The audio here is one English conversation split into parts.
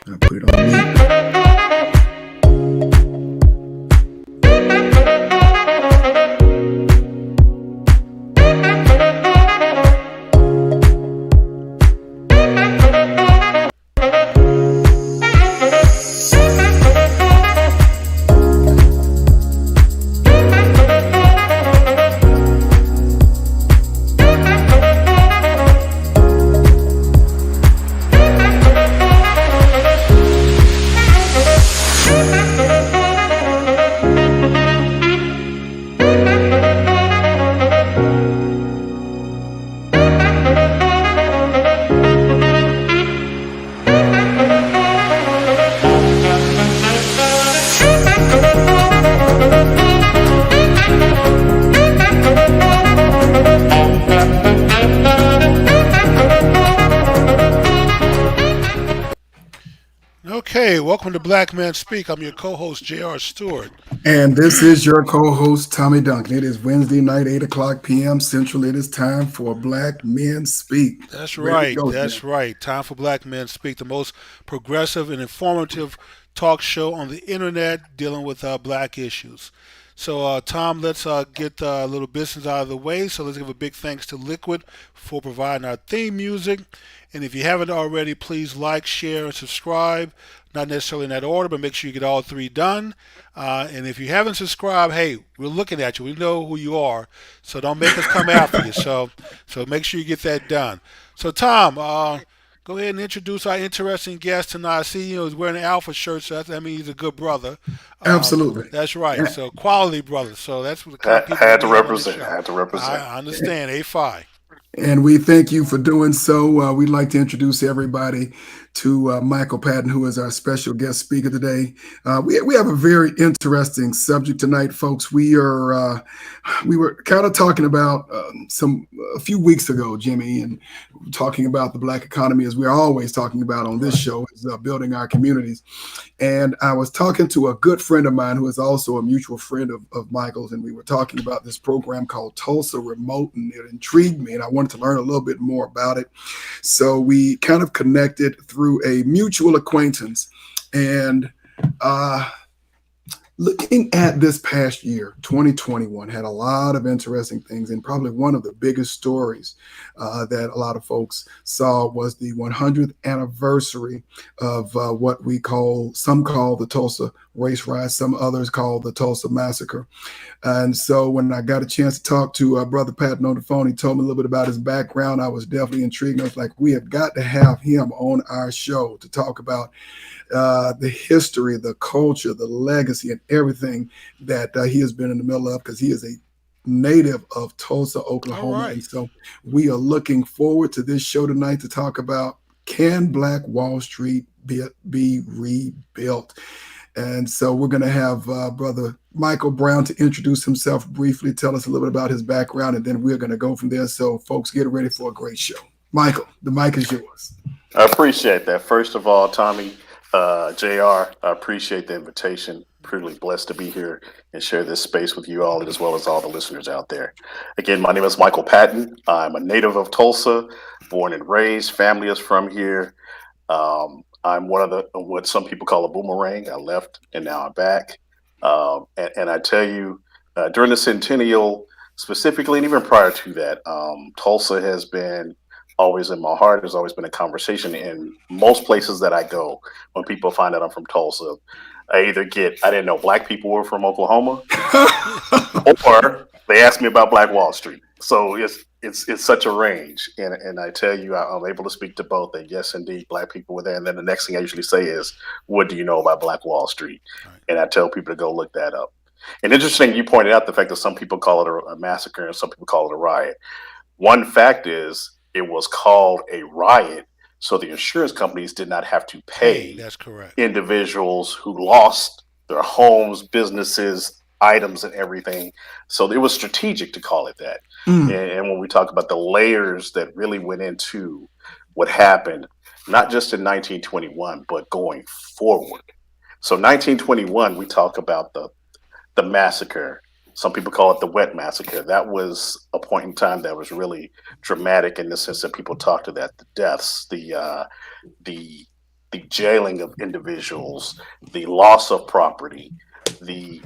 I'll put it on mute. Okay, welcome to Black Men Speak. I'm your co-host J.R. Stewart. And this is your co-host Tommy Duncan. It is Wednesday night, 8 o'clock p.m. Central. It is time for Black Men Speak. That's Ready to right. go, That's Jim. right. Time for Black Men Speak, the most progressive and informative talk show on the internet dealing with black issues. So, Tom, let's get a little business out of the way. So, let's give a big thanks to Liquid for providing our theme music. And if you haven't already, please like, share, and subscribe. Not necessarily in that order, but make sure you get all three done. And if you haven't subscribed, hey, we're looking at you. We know who you are, so don't make us come after you. So make sure you get that done. So, Tom, go ahead and introduce our interesting guest tonight. I see he's wearing an Alpha shirt, so that means he's a good brother. Absolutely. That's right. So quality brother. So that's what the kind of people Had that to we have on the represent. show. Had to represent. I understand. A5. And we thank you for doing so. We'd like to introduce everybody to Michael Patton, who is our special guest speaker today. We have a very interesting subject tonight, folks. We were kind of talking about a few weeks ago, Jimmy, and talking about the black economy, as we're always talking about on this Right. show, is building our communities. And I was talking to a good friend of mine who is also a mutual friend of Michael's, and we were talking about this program called Tulsa Remote, and it intrigued me, and I wanted to learn a little bit more about it. So we kind of connected through a mutual acquaintance. And looking at this past year, 2021 had a lot of interesting things, and probably one of the biggest stories that a lot of folks saw was the 100th anniversary of what some call the Tulsa Race Riot, some others call the Tulsa Massacre. And so when I got a chance to talk to Brother Patton on the phone, he told me a little bit about his background. I was definitely intrigued. I was like, we have got to have him on our show to talk about the history, the culture, the legacy, and everything that he has been in the middle of, because he is a native of Tulsa, All Oklahoma. right. And so we are looking forward to this show tonight to talk about, can Black Wall Street be rebuilt? And so we're going to have Brother Michael Brown to introduce himself briefly, tell us a little bit about his background, and then we're going to go from there. So folks, get ready for a great show. Michael, the mic is yours. I appreciate that. First of all, Tommy, Jr., I appreciate the invitation. Truly blessed to be here and share this space with you all, as well as all the listeners out there. Again, my name is Michael Patton. I'm a native of Tulsa, born and raised. Family is from here. I'm one of what some people call a boomerang. I left and now I'm back. And I tell you, during the centennial specifically, and even prior to that, Tulsa has been always in my heart. There's always been a conversation in most places that I go. When people find out I'm from Tulsa, I didn't know black people were from Oklahoma, or they ask me about Black Wall Street. So it's such a range, and I tell you, I'm able to speak to both. That yes, indeed, black people were there. And then the next thing I usually say is, "What do you know about Black Wall Street?" Right. And I tell people to go look that up. And interesting, you pointed out the fact that some people call it a massacre and some people call it a riot. One fact is, it was called a riot, so the insurance companies did not have to Hey, pay that's correct. individuals who lost their homes, businesses, items, and everything. So it was strategic to call it that. Mm. And when we talk about the layers that really went into what happened, not just in 1921, but going forward. So 1921, we talk about the massacre. Some people call it the Wet Massacre. That was a point in time that was really dramatic in the sense that people talked to that, the deaths, the the jailing of individuals, the loss of property, the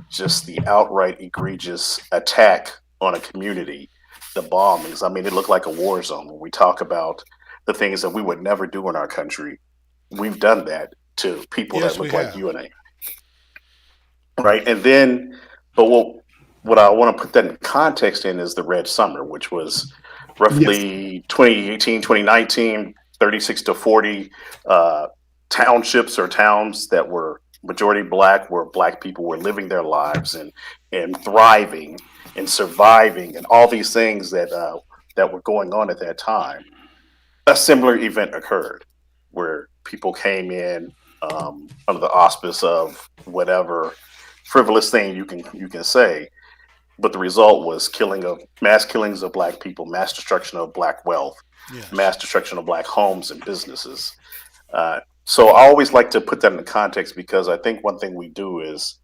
outright egregious attack on a community, the bombings. I mean, it looked like a war zone. When we talk about the things that we would never do in our country, we've done that to people that Yes, we look like have. you and I, right? And then, but what I want to put that in context in is the Red Summer, which was Yes. roughly 2018, 2019, 36 to 40 townships or towns that were majority black, where black people were living their lives and thriving and surviving and all these things that were going on at that time. A similar event occurred where people came in under the auspice of whatever frivolous thing you can say, but the result was killing of mass killings of black people, mass destruction of black wealth, Yes. mass destruction of black homes and businesses. So I always like to put that in the context because I think one thing we do is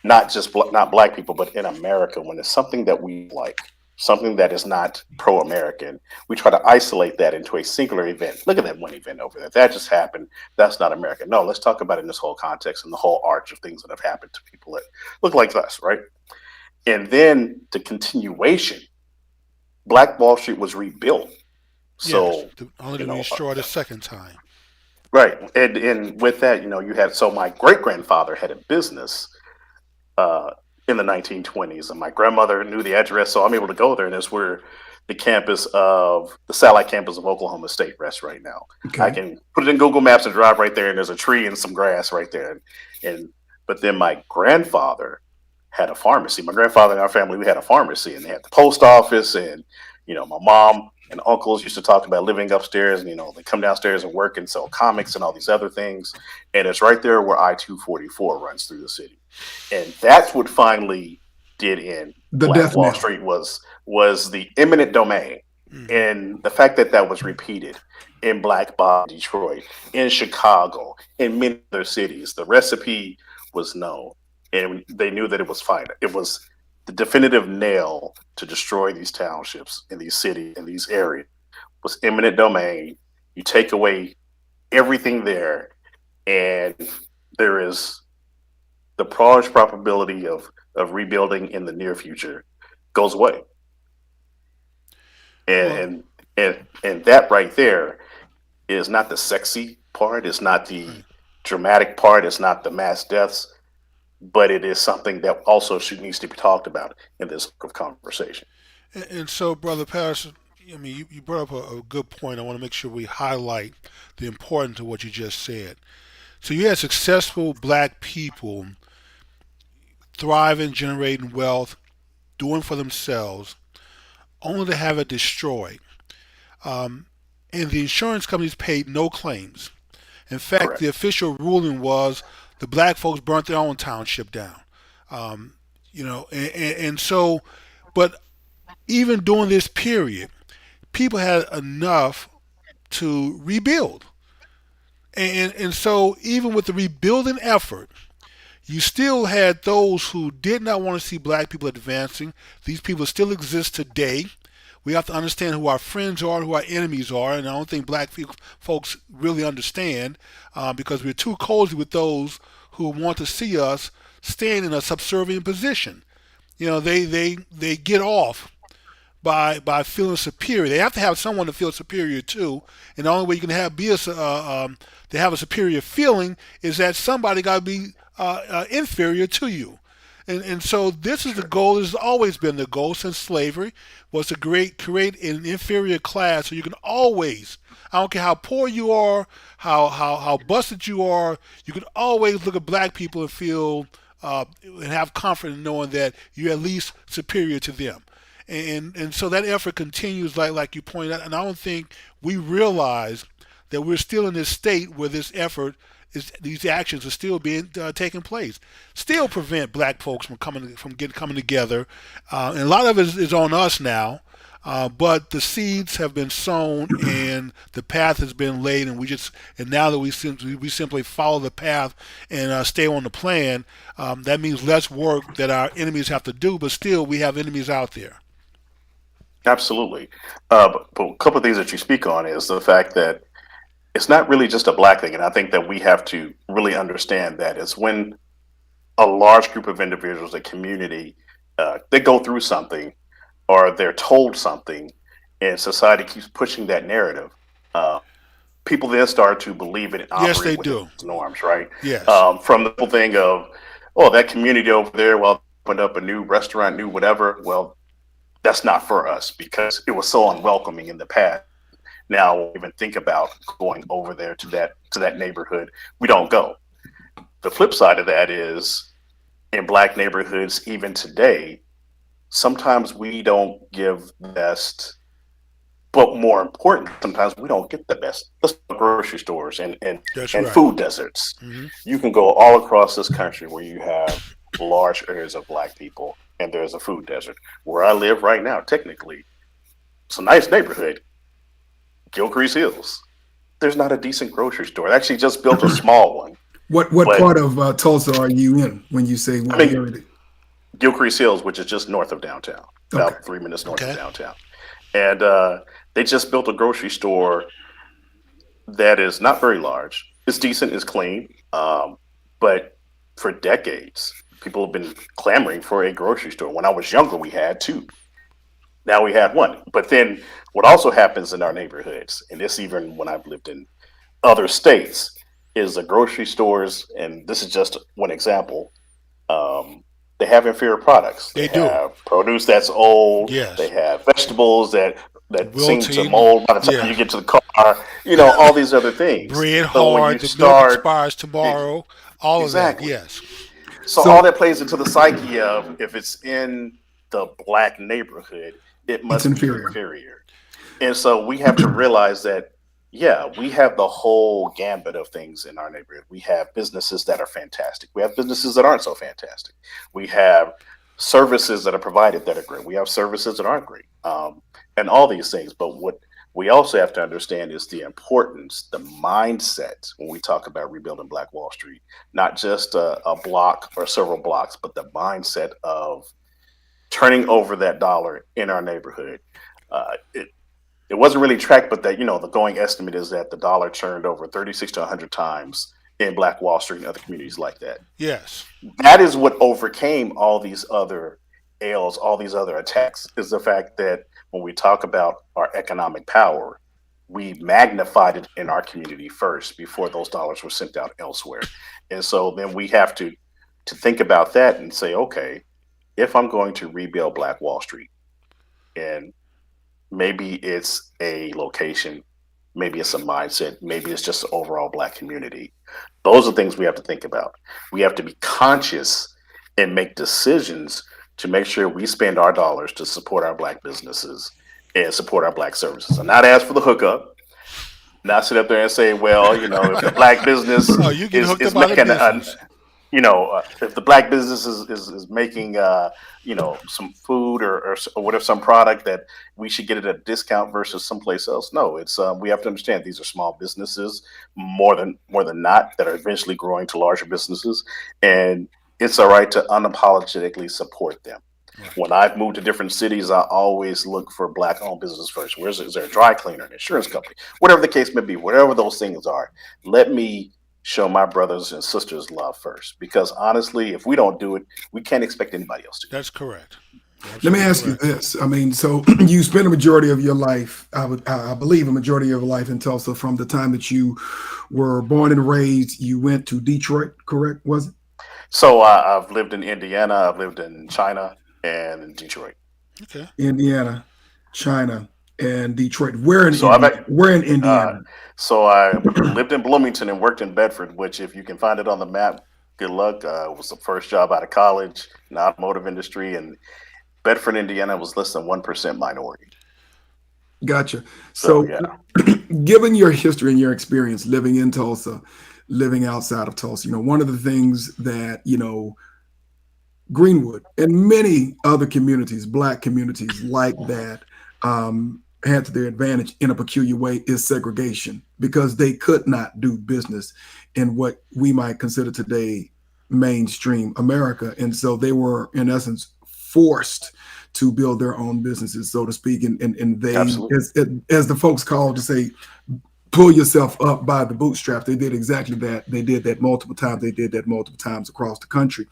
not just not black people, but in America, when it's something that we like, something that is not pro-American, we try to isolate that into a singular event. Look at that one event over there. That just happened. That's not American. No, let's talk about it in this whole context and the whole arch of things that have happened to people that look like us, right? And then the continuation, Black Wall Street was rebuilt. Yes. So, Only you to be know, destroyed a second time. right. And with that, you had, so my great grandfather had a business uh, in the 1920s, and my grandmother knew the address, so I'm able to go there, and it's where the satellite campus of Oklahoma State rests right now. I Okay. can put it in Google Maps and drive right there, and there's a tree and some grass right there. And but then my grandfather had a pharmacy. My grandfather and our family, we had a pharmacy, and they had the post office, and my mom and uncles used to talk about living upstairs, and they come downstairs and work and sell comics and all these other things. And it's right there where I-244 runs through the city, and that's what finally did in The Black death Wall knell. Street was the eminent domain, Hmm. and the fact that that was repeated in Black Bottom, Detroit, in Chicago, in many other cities. The recipe was known, and they knew that it was fine. It was the definitive nail to destroy these townships in these cities in these areas was eminent domain. You take away everything there, and there is the large probability of rebuilding in the near future goes away. And Well, and and that right there is not the sexy part, it's not the right. dramatic part, it's not the mass deaths, but it is something that also needs to be talked about in this conversation. And so, Brother Patterson, I mean, you brought up a good point. I want to make sure we highlight the importance of what you just said. So you had successful black people thriving, generating wealth, doing for themselves, only to have it destroyed. Um, and the insurance companies paid no claims. In fact, Correct. the official ruling was the black folks burnt their own township down. Um, and so, but even during this period, people had enough to rebuild. And so, even with the rebuilding effort, you still had those who did not want to see black people advancing. These people still exist today. We have to understand who our friends are, who our enemies are, and I don't think black people, folks really understand because we're too cozy with those who want to see us stand in a subservient position. They get off by feeling superior. They have to have someone to feel superior to, and the only way you can have to have a superior feeling is that somebody got to be inferior to you. And so this is the Sure. goal. This has always been the goal since slavery was to create an inferior class so you can always, I don't care how poor you are, how busted you can always look at black people and feel and have confidence in knowing that you're at least superior to them. And so that effort continues like you pointed out, and I don't think we realize that we're still in this state where this effort is these actions are still being taking place, still prevent black folks coming together, and a lot of it is on us now. But the seeds have been sown and the path has been laid, and now that we simply follow the path and stay on the plan, that means less work that our enemies have to do. But still, we have enemies out there. Absolutely. But a couple of things that you speak on is the fact that it's not really just a black thing. And I think that we have to really understand that it's when a large group of individuals, a community, they go through something or they're told something, and society keeps pushing that narrative. Uh, People then start to believe it and Yes, operate they within do. those norms, right? Yes. From the whole thing of, oh, that community over there, well, opened up a new restaurant, new whatever. Well, that's not for us because it was so unwelcoming in the past. Now, even think about going over there to that neighborhood. We don't go. The flip side of that is in black neighborhoods, even today, sometimes we don't give the best, but more important, sometimes we don't get the best. Let's go to grocery stores That's and right. food deserts. Hmm. You can go all across this country where you have large areas of black people, and there's a food desert. Where I live right now, technically, it's a nice neighborhood, Gilcrease Hills. There's not a decent grocery store. They actually just built a small one, What but part of Tulsa are you in when you say I what mean, area? Gilcrease Hills, which is just north of downtown, Okay. about 3 minutes north of Okay. downtown. And they just built a grocery store that is not very large. It's decent, it's clean. But for decades, people have been clamoring for a grocery store. When I was younger, we had two. Now we had one. But then what also happens in our neighborhoods, and this even when I've lived in other states, is the grocery stores, and this is just one example, they have inferior products. They They do. have produce that's old. They Yes. have vegetables that seem to Wilting. mold by the time you Yeah. get to the car. All these other things. Bread So when you hard. The milk start expires ex- tomorrow. All of that. exactly, Yes. so all So that plays into the psyche of if it's in the black neighborhood, it it's must be inferior. inferior. And so we have to realize that, yeah, we have the whole gambit of things in our neighborhood. We have businesses that are fantastic. We have businesses that aren't so fantastic. We have services that are provided that are great. We have services that aren't great, and all these things. But what we also have to understand is the importance, the mindset when we talk about rebuilding Black Wall Street, not just a block or several blocks, but the mindset of turning over that dollar in our neighborhood. It wasn't really tracked, but that the going estimate is that the dollar turned over 36 to 100 times in Black Wall Street and other communities like that. Yes. That is what overcame all these other ails, all these other attacks, is the fact that when we talk about our economic power, we magnified it in our community first before those dollars were sent out elsewhere. And so then we have to think about that and say, okay, if I'm going to rebuild Black Wall Street, and maybe it's a location, maybe it's a mindset, maybe it's just the overall black community. Those are things we have to think about. We have to be conscious and make decisions to make sure we spend our dollars to support our black businesses and support our black services, and not ask for the hookup. Not sit up there and say, well, if the black business Oh, you get hooked is up by the making business. if the black business is making some food or whatever, some product, that we should get it at a discount versus someplace else. No, it's we have to understand these are small businesses, more than not, that are eventually growing to larger businesses, and it's all right to unapologetically support them. Right. When I've moved to different cities, I always look for black owned business first. Is there a dry cleaner, an insurance company, whatever the case may be, whatever those things are, let me show my brothers and sisters love first. Because honestly, if we don't do it, we can't expect anybody else to. That's correct. let me Absolutely ask you correct. this. I mean, so you spent a majority of your life, I believe a majority of your life in Tulsa from the time that you were born and raised. You went to Detroit, correct? Was it? So I've lived in Indiana, I've lived in China, and in Detroit. Okay. Indiana, China, and Detroit. Where in So I've Indiana? Where in uh, Indiana? so I lived in Bloomington and worked in Bedford, which if you can find it on the map, good luck. It was the first job out of college in the automotive industry, and Bedford, Indiana was less than 1% minority. Gotcha. So So, yeah. given your history and your experience living in Tulsa, living outside of Tulsa, one of the things that, Greenwood and many other communities, black communities like that, had to their advantage in a peculiar way is segregation because they could not do business in what we might consider today mainstream America. And so they were, in essence, forced to build their own businesses, so to speak. And they, Absolutely. as the folks call to say, pull yourself up by the bootstraps. They did exactly that. They did that multiple times. They did that multiple times across the country.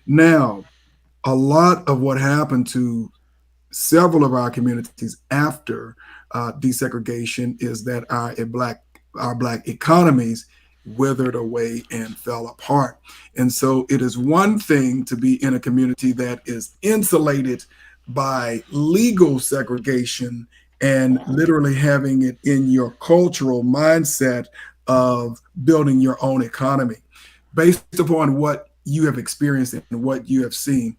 Now, a lot of what happened to several of our communities after desegregation is that our black economies withered away and fell apart. And so it is one thing to be in a community that is insulated by legal segregation and literally having it in your cultural mindset of building your own economy based upon what you have experienced and what you have seen.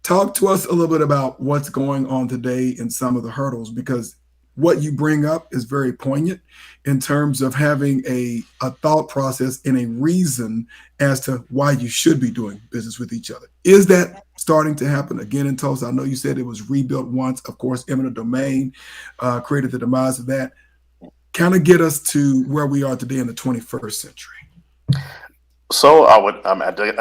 Talk to us a little bit about what's going on today and some of the hurdles, because what you bring up is very poignant in terms of having a thought process and a reason as to why you should be doing business with each other. Is that starting to happen again in Tulsa? I know you said it was rebuilt once. Of course, eminent domain created the demise of that. Kind of get us to where we are today in the 21st century. So I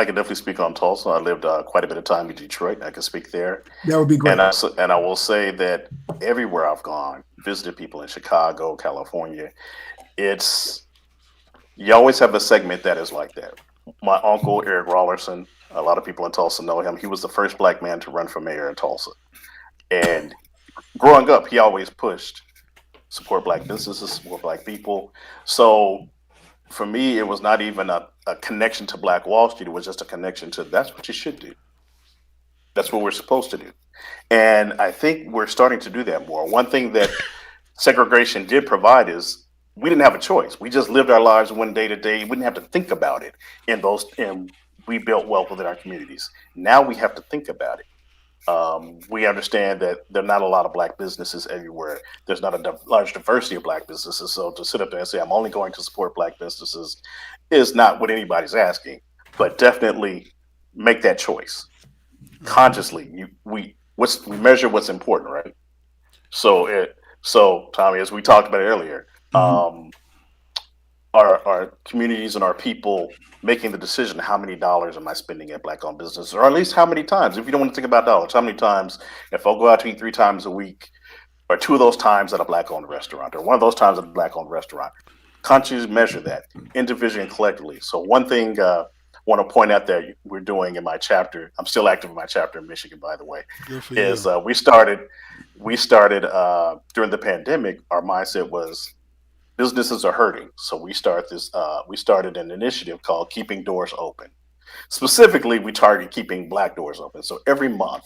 can definitely speak on Tulsa. I lived quite a bit of time in Detroit. I can speak there, That would be great. and I will say that everywhere I've gone, visited people in Chicago, California, it's you always have a segment that is like that. My uncle Eric Rollerson, a lot of people in Tulsa know him. He was the first black man to run for mayor in Tulsa, and growing up, he always pushed support black businesses, support black people. So for me, it was not even a connection to Black Wall Street. It was just a connection to that's what you should do. That's what we're supposed to do. And I think we're starting to do that more. One thing that segregation did provide is we didn't have a choice. We just lived our lives one day to day. We didn't have to think about it and we built wealth within our communities. Now we have to think about it. We understand that there are not a lot of black businesses everywhere. There's not a large diversity of black businesses. So to sit up there and say, I'm only going to support black businesses is not what anybody's asking, but definitely make that choice consciously. We measure what's important, right? So Tommy, as we talked about earlier, Mhm. our communities and our people making the decision, how many dollars am I spending at black owned businesses, or at least how many times, if you don't want to think about dollars, how many times, if I'll go out to eat 3 times a week, or 2 of those times at a black owned restaurant, or one of those times at a black owned restaurant, countries measure that individually and collectively. So one thing I want to point out that we're doing in my chapter, I'm still active in my chapter in Michigan, by the way, Good for is you. we started during the pandemic. Our mindset was businesses are hurting, so we started an initiative called Keeping Doors Open. Specifically, we target keeping black doors open. So every month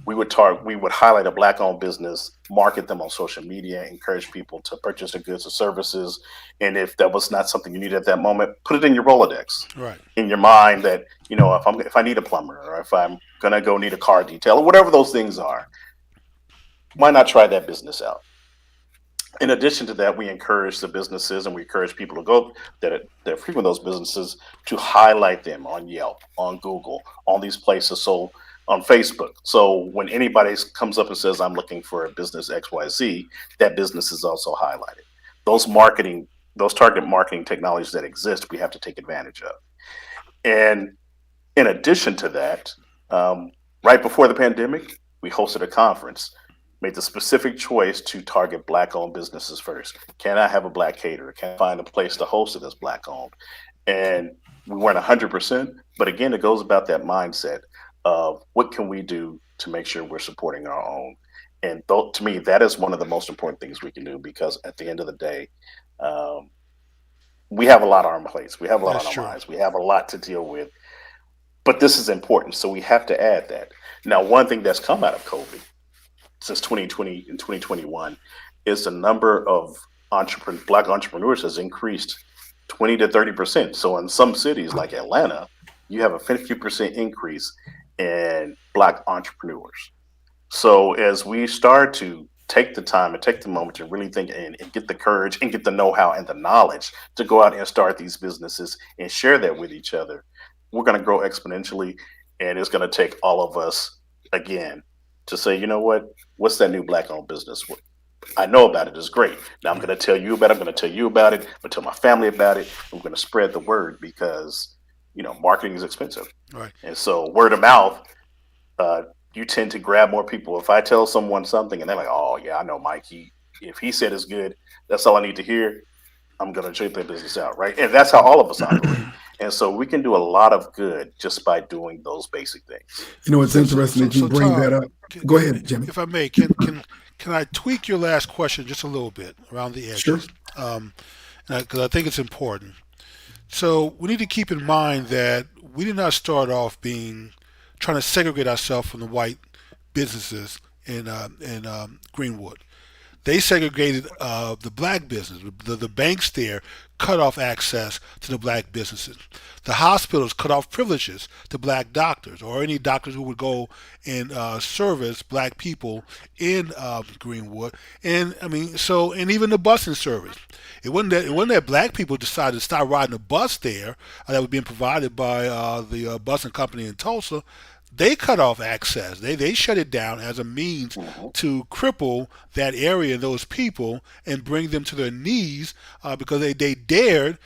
we would highlight a black owned business, market them on social media, encourage people to purchase their goods or services, and if that was not something you needed at that moment, put it in your Rolodex, Right. in your mind that if I need a plumber, or if I'm gonna go need a car detail, or whatever those things are, why not try that business out? In addition to that, we encourage the businesses and we encourage people to go that frequent those businesses to highlight them on Yelp, on Google, on these places. So on Facebook. So when anybody comes up and says, I'm looking for a business XYZ, that business is also highlighted. Those marketing, those target marketing technologies that exist, we have to take advantage of. And in addition to that, right before the pandemic, we hosted a conference, made the specific choice to target black owned businesses first. Can I have a black caterer? Can I find a place to host it that's black owned? And we weren't 100%, but again, it goes about that mindset of what can we do to make sure we're supporting our own. And to me, that is one of the most important things we can do, because at the end of the day, um, we have a lot on our plates. We have a lot That's on our true. minds. We have a lot to deal with, but this is important. So we have to add that. Now, one thing that's come out of COVID since 2020 and 2021 is the number of black entrepreneurs has increased 20 to 30%. So in some cities like Atlanta, you have a 50% increase in black entrepreneurs. So as we start to take the time and take the moment to really think and get the courage and get the know-how and the knowledge to go out and start these businesses and share that with each other, we're going to grow exponentially. And it's going to take all of us again to say, you know what, what's that new black owned business? I know about it. It's great. Now I'm going to tell you about it. I'm going to tell you about it. I'm going to tell my family about it. I'm going to spread the word, because marketing is expensive, Right. and so word of mouth, uh, you tend to grab more people. If I tell someone something and they're like, "Oh yeah, I know Mike. If he said it's good, that's all I need to hear." I'm going to check that business out, right? And that's how all of us operate. And so we can do a lot of good just by doing those basic things. It's interesting that you bring that Tom, up. Go ahead, Jimmy. if I may, can I tweak your last question just a little bit around the Sure. edges? Um, because I think it's important. So we need to keep in mind that we did not start off being trying to segregate ourselves from the white businesses in Greenwood. They segregated the black business. The banks there cut off access to the black businesses. The hospitals cut off privileges to black doctors or any doctors who would go and service black people in Greenwood. And I mean, and even the busing service. It wasn't that black people decided to stop riding the bus there that was being provided by the busing company in Tulsa. They cut off access. They shut it down as a means Mhm. to cripple that area and those people and bring them to their knees because they dared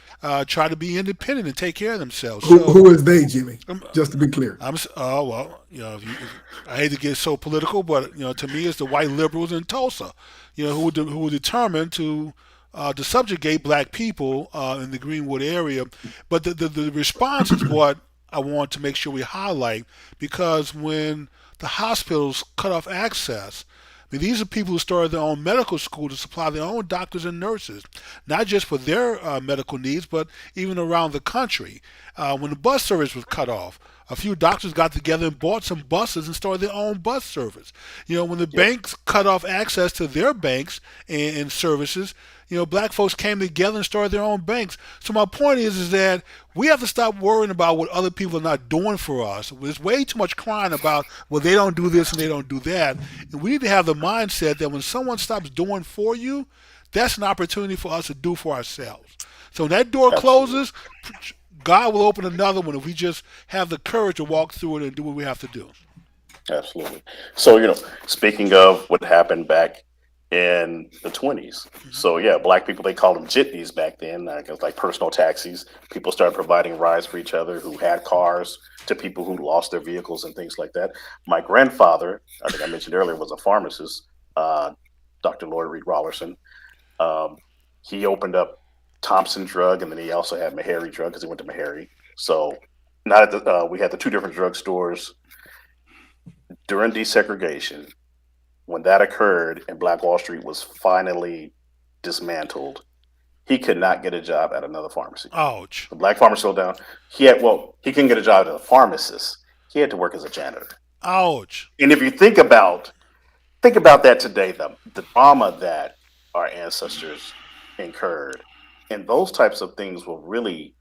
try to be independent and take care of themselves. Who is they, Jimmy? Um, Just to be clear. well, I hate to get so political, but to me, it's the white liberals in Tulsa, who were determined to subjugate black people in the Greenwood area. But the response is what I want to make sure we highlight because when the hospitals cut off access, I mean, these are people who started their own medical school to supply their own doctors and nurses, not just for their medical needs, but even around the country. When the bus service was cut off, a few doctors got together and bought some buses and started their own bus service. When the Yep. banks cut off access to their banks and services, black folks came together and started their own banks. So my point is that we have to stop worrying about what other people are not doing for us. There's way too much crying about, well, they don't do this and they don't do that. And we need to have the mindset that when someone stops doing for you, that's an opportunity for us to do for ourselves. So when that door Absolutely. closes, God will open another one if we just have the courage to walk through it and do what we have to do. Absolutely. So, speaking of what happened back in the 20s. Hmm. So, yeah, black people, they called them jitneys back then, it was like personal taxis. People started providing rides for each other who had cars to people who lost their vehicles and things like that. My grandfather, I think I mentioned earlier, was a pharmacist, Dr. Lloyd Reed Rollerson. Um, he opened up Thompson Drug, and then he also had Meharry Drug because he went to Meharry. So, not at we had the two different drug stores during desegregation. When that occurred and Black Wall Street was finally dismantled, he could not get a job at another pharmacy. Ouch. The black pharmacy sold down. He couldn't get a job as a pharmacist. He had to work as a janitor. Ouch. And if you think about that today, the trauma that our ancestors incurred, and those types of things will really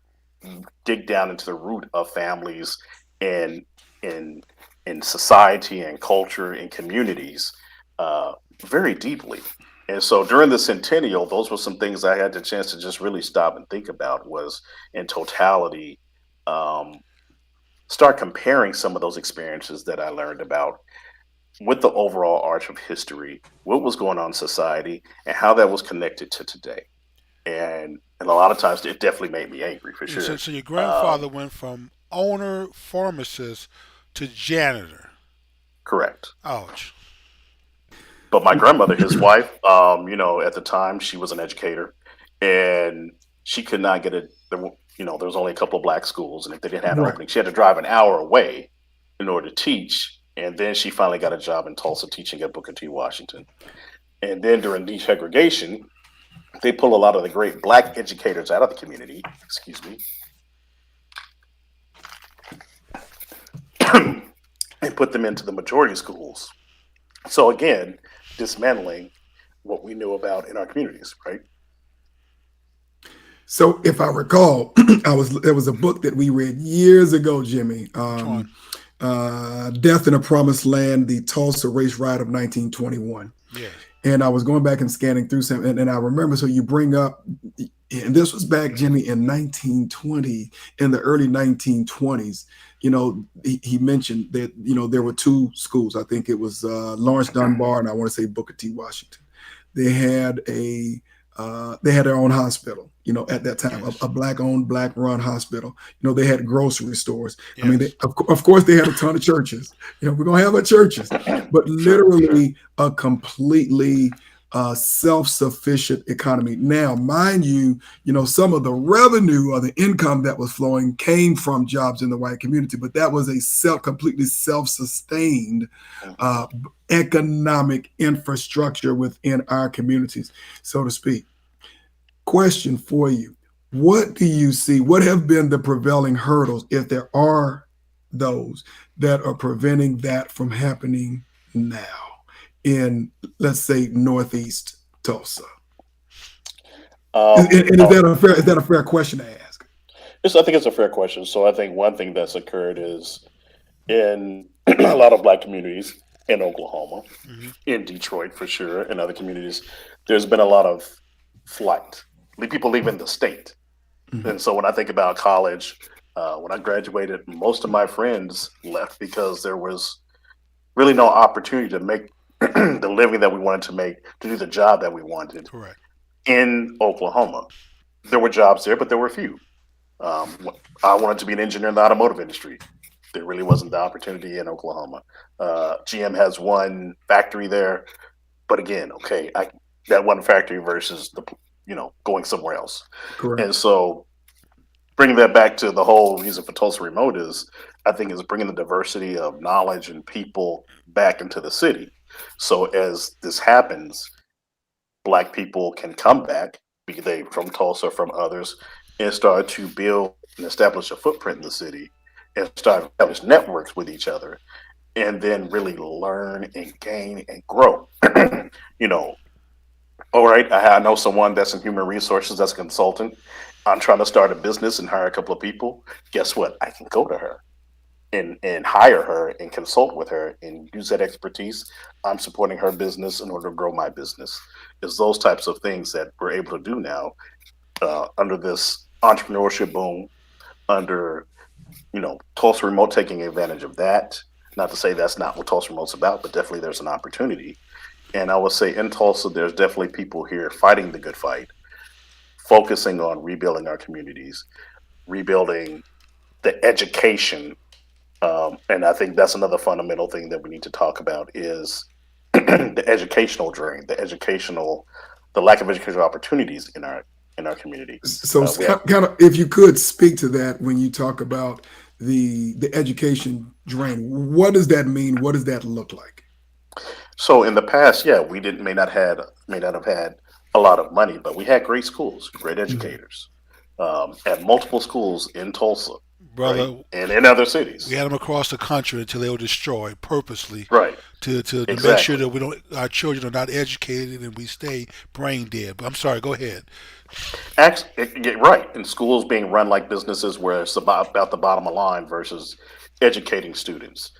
dig down into the root of families and in society and culture and communities uh, very deeply. And so during the centennial, those were some things I had the chance to just really stop and think about was in totality, um, start comparing some of those experiences that I learned about with the overall arch of history, what was going on in society, and how that was connected to today. And a lot of times it definitely made me angry for So, sure. so your grandfather Um, went from owner pharmacist to janitor. correct. Ouch. But my grandmother, his wife, at the time she was an educator, and she could not get there was only a couple of black schools, and if they didn't have an Right. opening, she had to drive an hour away in order to teach. And then she finally got a job in Tulsa teaching at Booker T. Washington. And then during desegregation, they pull a lot of the great black educators out of the community, excuse me, and put them into the majority schools. So again, dismantling what we knew about in our communities, right? So if I recall, there was a book that we read years ago, Jimmy. Which one? Death in a Promised Land, the Tulsa Race Riot of 1921. Yes. And I was going back and scanning through some, and I remember, so you bring up, and this was back, Jimmy, in 1920, in the early 1920s. He mentioned that, there were two schools. I think it was Lawrence Dunbar, and I want to say Booker T. Washington. They had their own hospital, at that time, Yes. a black-owned, black-run hospital. They had grocery stores. I mean, Yes. of course, they had a ton of churches. We're going to have our churches, but Sure, sure. literally a completely self-sufficient economy. Now, mind you, some of the revenue or the income that was flowing came from jobs in the white community, but that was a completely self-sustained Mhm. economic infrastructure within our communities, so to speak. Question for you. What do you see? What have been the prevailing hurdles, if there are those, that are preventing that from happening now in, let's say, Northeast Tulsa? And Um, is uh, that a fair question to ask? I think it's a fair question. So I think one thing that's occurred is in a lot of black communities in Oklahoma, Hmm. in Detroit for sure, and other communities, there's been a lot of flight, people leaving the state. Mhm. And so when I think about college, when I graduated, most of my friends left because there was really no opportunity to make the living that we wanted to make, to do the job that we wanted Correct. in Oklahoma. There were jobs there, but there were few. I wanted to be an engineer in the automotive industry. There really wasn't the opportunity in Oklahoma. GM has one factory there, but again, okay, that one factory versus going somewhere else. Correct. And so bringing that back to the whole reason for Tulsa Remote is, I think, is bringing the diversity of knowledge and people back into the city. So as this happens, black people can come back, be they from Tulsa or from others, and start to build and establish a footprint in the city and start to establish networks with each other and then really learn and gain and grow. you know, all right, I know someone that's in human resources, that's a consultant. I'm trying to start a business and hire a couple of people. Guess what? I can go to her and hire her and consult with her and use that expertise. I'm supporting her business in order to grow my business. It's those types of things that we're able to do now under this entrepreneurship boom, under Tulsa Remote taking advantage of that. Not to say that's not what Tulsa Remote's about, but definitely there's an opportunity. And I would say in Tulsa, there's definitely people here fighting the good fight, focusing on rebuilding our communities, rebuilding the education. And I think that's another fundamental thing that we need to talk about is the educational drain, the lack of educational opportunities in our community. So We have kind of, if you could speak to that when you talk about the education drain, what does that mean? What does that look like? So in the past, yeah, we didn't may not have had a lot of money, but we had great schools, great Mhm. educators, at multiple schools in Tulsa, right, Brother, and in other we cities, had them across the country until they were destroyed purposely right, to make sure exactly. that we don't our children are not educated and we stay brain dead. But I'm sorry, go ahead. Get right, and schools being run like businesses where it's about the bottom line versus educating students,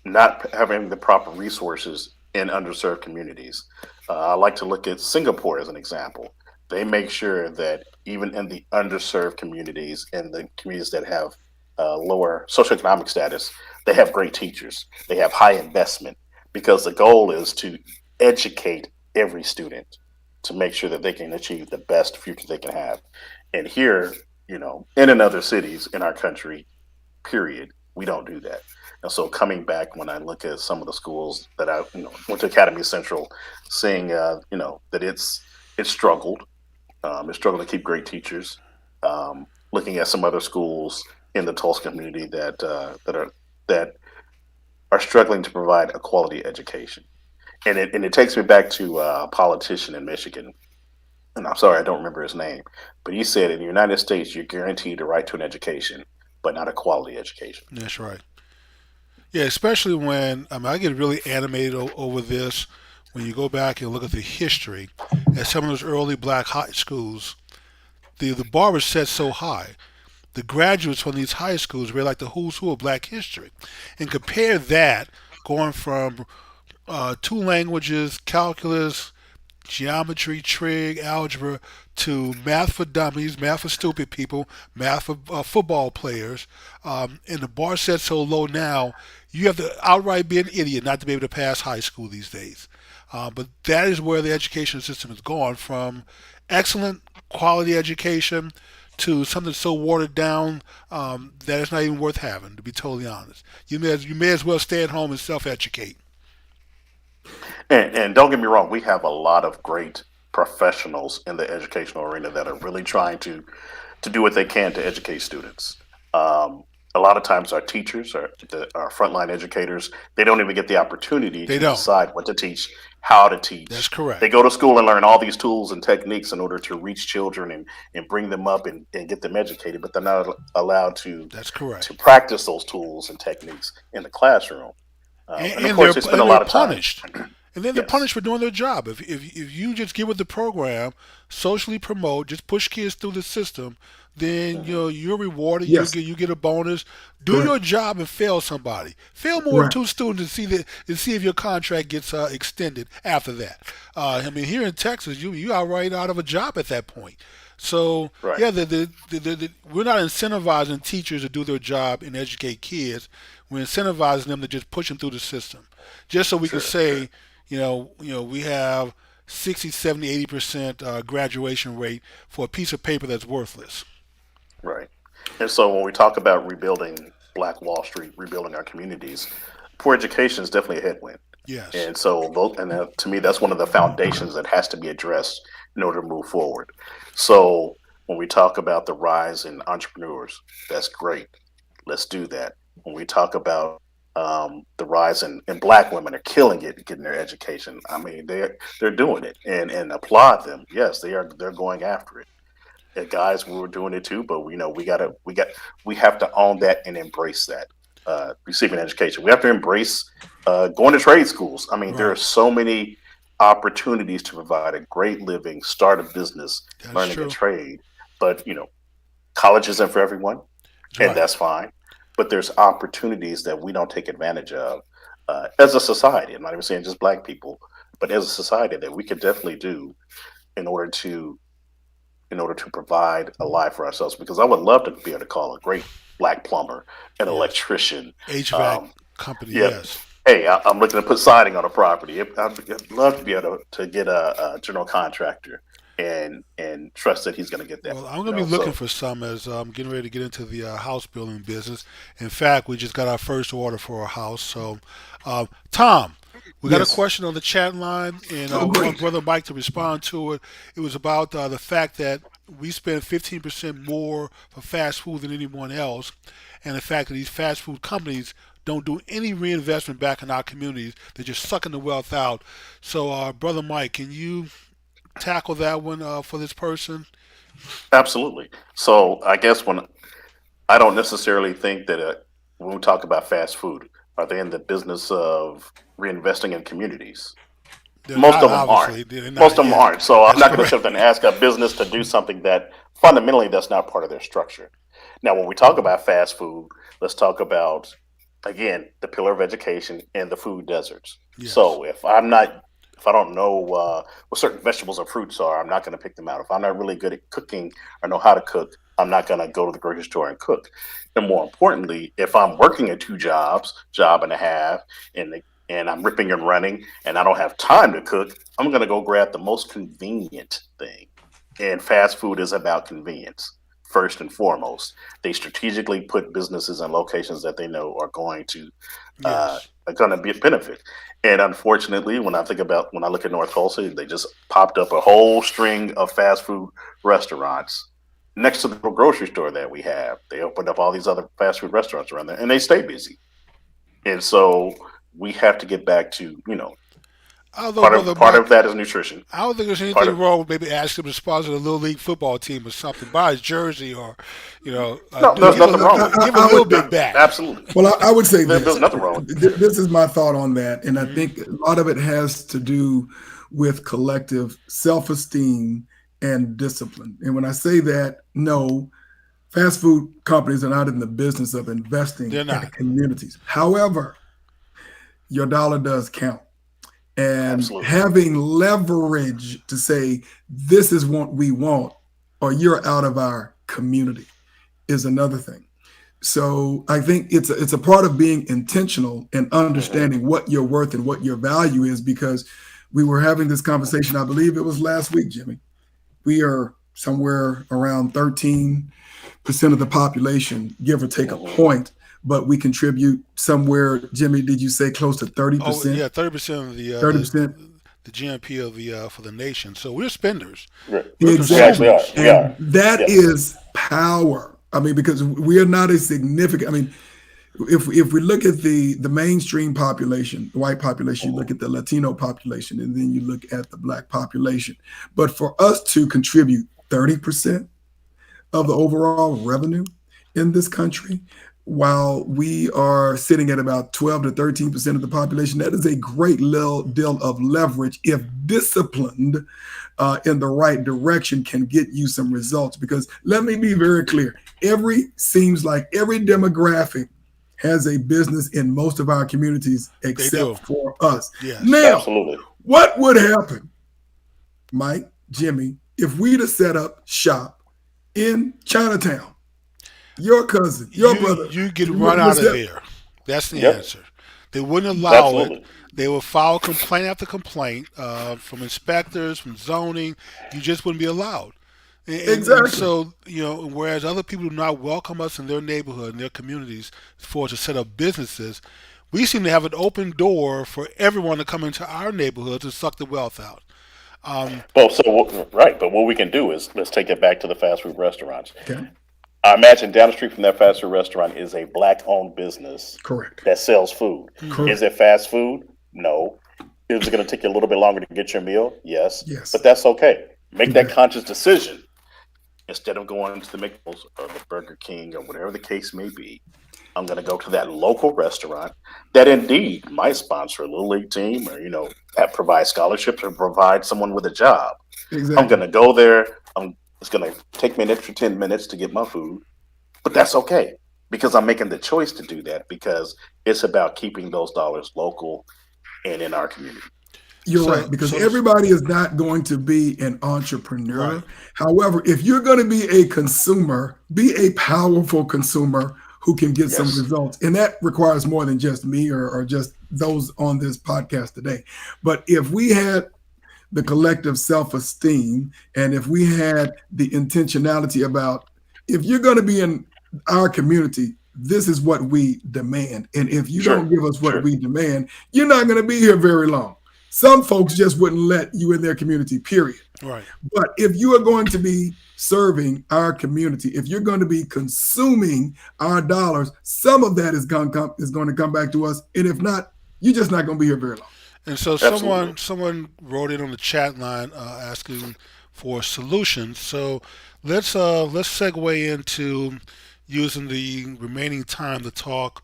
not having the proper resources in underserved communities. I like to look at Singapore as an example. They make sure that even in the underserved communities and the communities that have lower socioeconomic status, they have great teachers. They have high investment because the goal is to educate every student to make sure that they can achieve the best future they can have. And here, and in other cities in our country, period, we don't do that. And so coming back, when I look at some of the schools that I went to Academy Central, seeing that it's struggled, it's struggled to keep great teachers. Looking at some other schools in the Tulsa community that are struggling to provide a quality education, and it takes me back to a politician in Michigan, and I'm sorry I don't remember his name, but he said in the United States you're guaranteed the right to an education, but not a quality education. That's right. Yeah, especially when I get really animated over this when you go back and look at the history at some of those early black high schools. The bar was set so high. The graduates from these high schools were like the who's who of black history. And compare that going from two languages, calculus, geometry, trig, algebra, to math for dummies, math for stupid people, math for football players. And the bar set so low now, you have to outright be an idiot not to be able to pass high school these days. But that is where the education system has gone from excellent quality education to something so watered down that it's not even worth having. To be totally honest, you may as well stay at home and self-educate. And don't get me wrong, we have a lot of great professionals in the educational arena that are really trying to do what they can to educate students. A lot of times, our teachers, our frontline educators, they don't even get the opportunity They to don't. decide what to teach, how to That's teach. They correct. go to school and learn all these tools and techniques in order to reach children and bring them up and get them educated, but they're not allowed That's correct. to practice those tools and techniques in the classroom. And of And course, they spend a they're lot of time. punished. And then they're Yes. punished for doing their job. If you just get with the program, socially promote, just push kids through the system, then Mhm. you're rewarded. Yes, You get a bonus. Do correct. your job and fail somebody. Fail more than Right. two students and see if your contract gets extended after that. I mean, here in Texas, you outright out of a job at that point. So Right. yeah, we're not incentivizing teachers to do their job and educate kids. We're incentivizing them to just push them through the system, just so we can Sure. Sure. say, we have 60, 70, 80% graduation rate for a piece of paper that's worthless. Right. And so when we talk about rebuilding Black Wall Street, rebuilding our communities, poor education is definitely a headwind. Yes. And so, to me, that's one of the foundations that has to be addressed in order to move forward. So, when we talk about the rise in entrepreneurs, that's great. Let's do that. When we talk about the rise in Black women are killing it, getting their education. I mean, they're doing it, and applaud them. Yes, they're going after it. And guys, we were doing it too, but we know we have to own that and embrace that. Receiving education, we have to embrace going to trade schools. I mean, there are Right. so many opportunities to provide a great living, start a business, That's learning a true. trade. But college isn't for everyone, and Right. that's fine. But there's opportunities that we don't take advantage of as a society. I'm not even saying just Black people, but as a society that we could definitely do in order to provide a life for ourselves. Because I would love to be able to call a great Black plumber, an Yes. electrician. HVAC Um, company. yeah, Yes. hey, I'm looking to put siding on a property. I'd love to be able to get a general contractor and trust that he's going to get that. Well, I'm going to be looking So for some as I'm getting ready to get into the house building business. In fact, we just got our first order for a house. So, Tom, we got a Yes. question on the chat line, and Oh, we want great. Brother Mike to respond to it. It was about the fact that we spend 15% more for fast food than anyone else, and the fact that these fast food companies don't do any reinvestment back in our communities. They're just sucking the wealth out. So, Brother Mike, can you tackle that one for this person? absolutely. So I guess when I don't necessarily think that when we talk about fast food, are they in the business of reinvesting in communities? They're Most not, of them aren't. obviously. They're Most not. of them Yeah, aren't. So I'm that's not going to sit correct. there and ask a business to do something that fundamentally that's not part of their structure. Now, when we talk about fast food, let's talk about again the pillar of education and the food deserts. Yes. So if I don't know what certain vegetables or fruits are, I'm not going to pick them out. If I'm not really good at cooking or know how to cook, I'm not going to go to the grocery store and cook. And more importantly, if I'm working at two jobs, job and a half, and I'm ripping and running, and I don't have time to cook, I'm going to go grab the most convenient thing. And fast food is about convenience first and foremost. They strategically put businesses in locations that they know Yes. are going to be a benefit. And unfortunately, when I look at North Tulsa, they just popped up a whole string of fast food restaurants next to the grocery store that we have. They opened up all these other fast food restaurants around there, and they stay busy. And so we have to get back to Although, Brother part of Mike, that is nutrition. I don't think there's Part anything of wrong with maybe asking him to sponsor the Little League football team or something. Buy his jersey or, no, there's give a nothing little, wrong with it. give a I little would. bit back. Absolutely, Well, I would say there's this. nothing wrong with it. This is my thought on that, and I Hmm. think a lot of it has to do with collective self-esteem and discipline. And when I say that, no, fast food companies are not in the business of investing They're in not. communities. However, your dollar does count. And Absolutely. having leverage to say, this is what we want, or you're out of our community is another thing. So I think it's a part of being intentional and Hmm. understanding what your worth and what your value is, because we were having this conversation, I believe it was last week, Jimmy. We are somewhere around 13% of the population, give or take a Hmm. point, but we contribute somewhere, Jimmy, did you say close to Oh 30%? yeah, 30% of 30%? the GNP of the for the nation. So we're spenders. We're We actually Exactly. are. consumers. We are. And that Yes. is power. I mean, because we are not a significant, I mean, if we look at the mainstream population, the white population, you look at the Latino population, and then you look at the black population. But for us to contribute 30% of the overall revenue in this country, while we are sitting at about 12 to 13% of the population, that is a great little deal of leverage if disciplined in the right direction can get you some results. Because let me be very clear, seems like every demographic has a business in most of our communities They do. except for us. Yes. Now, Absolutely. what would happen, Mike, Jimmy, if we'd have set up shop in Chinatown? Your cousin, your brother. You get run out of there. That's the Yep. answer. They wouldn't allow it. Absolutely. They would file complaint after complaint from inspectors, from zoning. You just wouldn't be allowed. And Exactly. so, whereas other people do not welcome us in their neighborhood, in their communities, for us to set up businesses, we seem to have an open door for everyone to come into our neighborhoods and suck the wealth out. Well, right. But what we can do is let's take it back to the fast food restaurants. Okay. I imagine down the street from that fast food restaurant is a black-owned business Correct. that sells food. Correct. Is it fast food? No. Is it going to take you a little bit longer to get your meal? Yes. Yes. But that's okay. Make that conscious decision instead of going to the McDonald's or the Burger King or whatever the case may be. I'm going to go to that local restaurant that indeed might sponsor a little league team or, that provide scholarships or provide someone with a job. Exactly. I'm going to go there. It's going to take me an extra 10 minutes to get my food, but that's okay because I'm making the choice to do that because it's about keeping those dollars local and in our community. You're right, because everybody is not going to be an entrepreneur. Right. However, if you're going to be a consumer, be a powerful consumer who can get some results. And that requires more than just me or just those on this podcast today. But if we had the collective self-esteem and if we had the intentionality about, if you're going to be in our community, this is what we demand. And if you don't give us what we demand, you're not going to be here very long. Some folks just wouldn't let you in their community, period. Right. But if you are going to be serving our community, if you're going to be consuming our dollars, some of that is going to come back to us. And if not, you're just not going to be here very long. And so someone wrote in on the chat line asking for solutions. So let's segue into using the remaining time to talk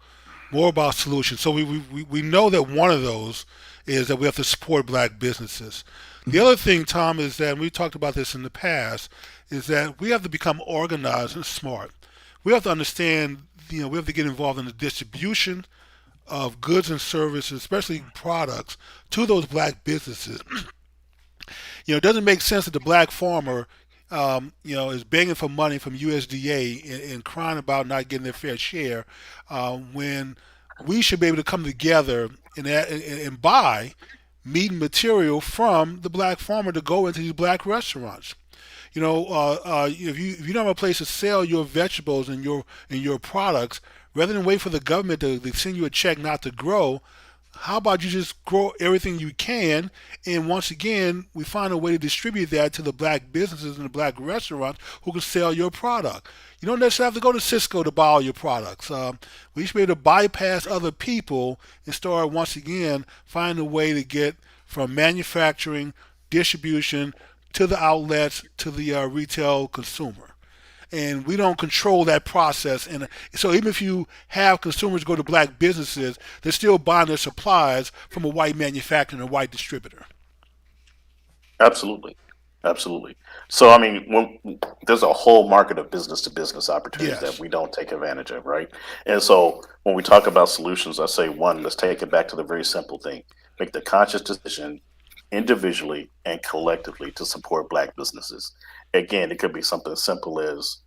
more about solutions. So we know that one of those is that we have to support black businesses. The other thing, Tom, is that, and we talked about this in the past, is that we have to become organized and smart. We have to understand, we have to get involved in the distribution of goods and services, especially products, to those black businesses. It doesn't make sense that the black farmer, is begging for money from USDA and crying about not getting their fair share, when we should be able to come together and buy meat and material from the black farmer to go into these black restaurants. If you don't have a place to sell your vegetables and your products, rather than wait for the government to send you a check not to grow, how about you just grow everything you can? And once again, we find a way to distribute that to the black businesses and the black restaurants who can sell your product. You don't necessarily have to go to Cisco to buy all your products. We should be able to bypass other people and start, once again, finding a way to get from manufacturing, distribution, to the outlets, to the retail consumer. And we don't control that process. And so even if you have consumers go to black businesses, they're still buying their supplies from a white manufacturer and a white distributor. Absolutely. So, there's a whole market of business-to-business opportunities that we don't take advantage of, right? And so when we talk about solutions, I say, one, let's take it back to the very simple thing. Make the conscious decision individually and collectively to support black businesses. Again, it could be something as simple as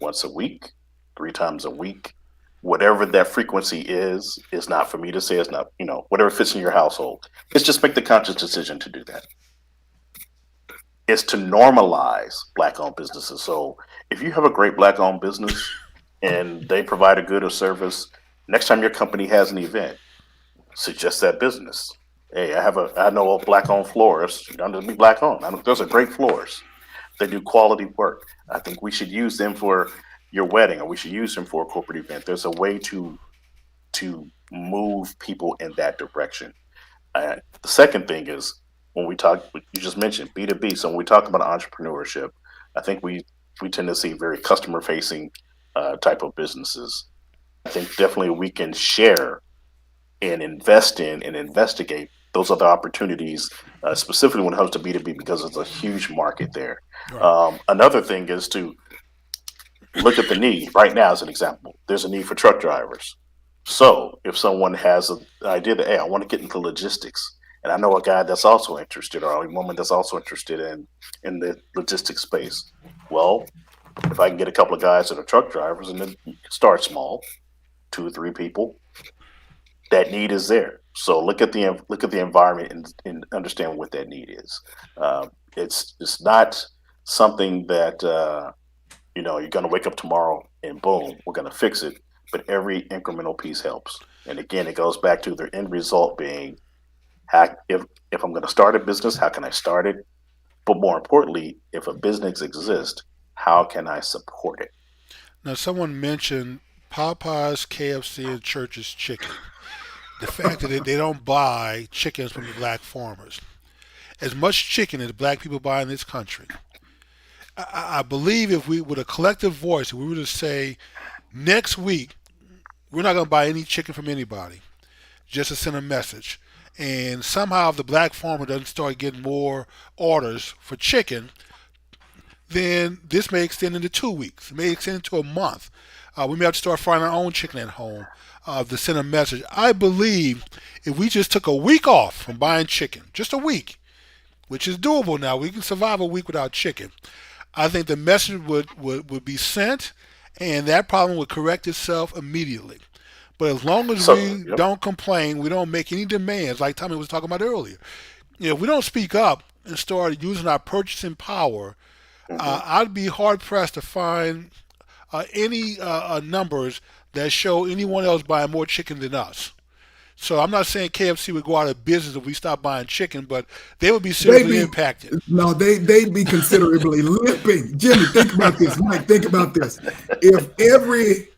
once a week, 3 times a week, whatever that frequency is not for me to say, it's not, whatever fits in your household. It's just make the conscious decision to do that. It's to normalize black-owned businesses. So if you have a great black-owned business and they provide a good or service, Next time your company has an event, suggest that business. Hey, I know a black owned florist. It doesn't be black owned. Those are great floors. They do quality work. I think we should use them for your wedding, or we should use them for a corporate event. There's a way to move people in that direction. The second thing is when we talk, you just mentioned B2B. So when we talk about entrepreneurship, I think we tend to see very customer facing type of businesses. I think definitely we can share and invest in and investigate those other opportunities, specifically when it comes to B2B, because it's a huge market there. Right. Another thing is to look at the need right now as an example. There's a need for truck drivers. So if someone has an idea that, hey, I want to get into logistics, and I know a guy that's also interested, or a woman that's also interested in the logistics space. Well, if I can get a couple of guys that are truck drivers, and then you can start small, 2 or 3 people, that need is there. So look at the environment and understand what that need is. It's not something that you're going to wake up tomorrow and boom, we're going to fix it. But every incremental piece helps. And again, it goes back to the end result being, if I'm going to start a business, how can I start it? But more importantly, if a business exists, how can I support it? Now, someone mentioned Popeyes, KFC, and Church's Chicken. The fact that they don't buy chickens from the black farmers. As much chicken as black people buy in this country, I believe if we, with a collective voice, if we were to say next week, we're not going to buy any chicken from anybody, just to send a message. And somehow, if the black farmer doesn't start getting more orders for chicken, then this may extend into 2 weeks. It may extend into a month. We may have to start frying our own chicken at home to send a message. I believe if we just took a week off from buying chicken, just a week, which is doable now, we can survive a week without chicken. I think the message would be sent, and that problem would correct itself immediately. But as long as we Yep. don't complain, we don't make any demands, like Tommy was talking about earlier. If we don't speak up and start using our purchasing power, hmm I'd be hard pressed to find any numbers that show anyone else buying more chicken than us. So I'm not saying KFC would go out of business if we stop buying chicken, but they would be They seriously be impacted. no, they'd be considerably limping. Jimmy, think about this. Mike, think about this. If every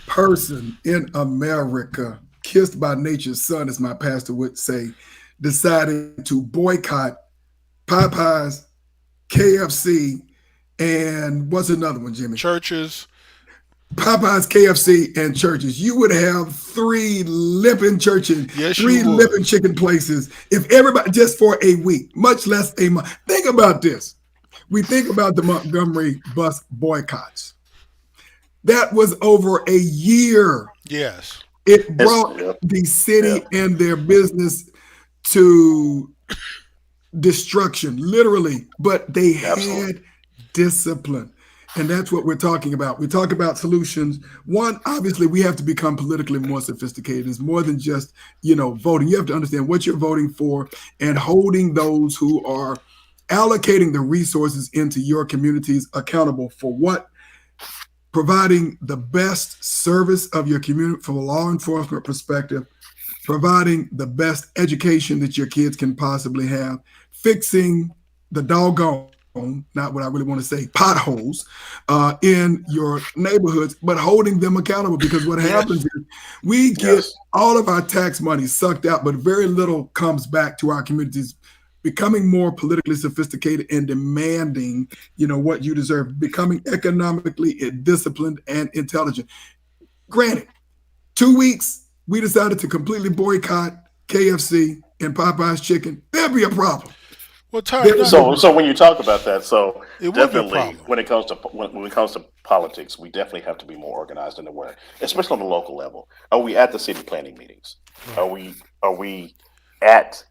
person in America, kissed by nature's son, as my pastor would say, decided to boycott Popeyes, KFC, and what's another one, Jimmy? Churches, Popeyes, KFC, and churches. You would have 3 limping churches, yes, you 3 limping would. chicken places if everybody just for a week, much less a month. Think about this. We think about the Montgomery bus boycotts. That was over a year. Yes, It It's brought yep, the city yep, and their business to destruction, literally, but they absolutely. had discipline. And that's what we're talking about. We talk about solutions. One, obviously, we have to become politically more sophisticated. It's more than just, voting. You have to understand what you're voting for and holding those who are allocating the resources into your communities accountable for what providing the best service of your community from a law enforcement perspective, providing the best education that your kids can possibly have, fixing the doggone, not what I really want to say, potholes in your neighborhoods, but holding them accountable. Because what happens yes, is we get Yes. all of our tax money sucked out, but very little comes back to our communities, becoming more politically sophisticated and demanding, what you deserve, becoming economically disciplined and intelligent. Granted, 2 weeks, we decided to completely boycott KFC and Popeye's chicken. There'd be a problem. well, Tommy, There would not, be a So problem. when you talk about that, so it would be a definitely problem. when it comes to politics, we definitely have to be more organized and aware, especially on the local level. Are we at the city planning meetings? Are Right. we at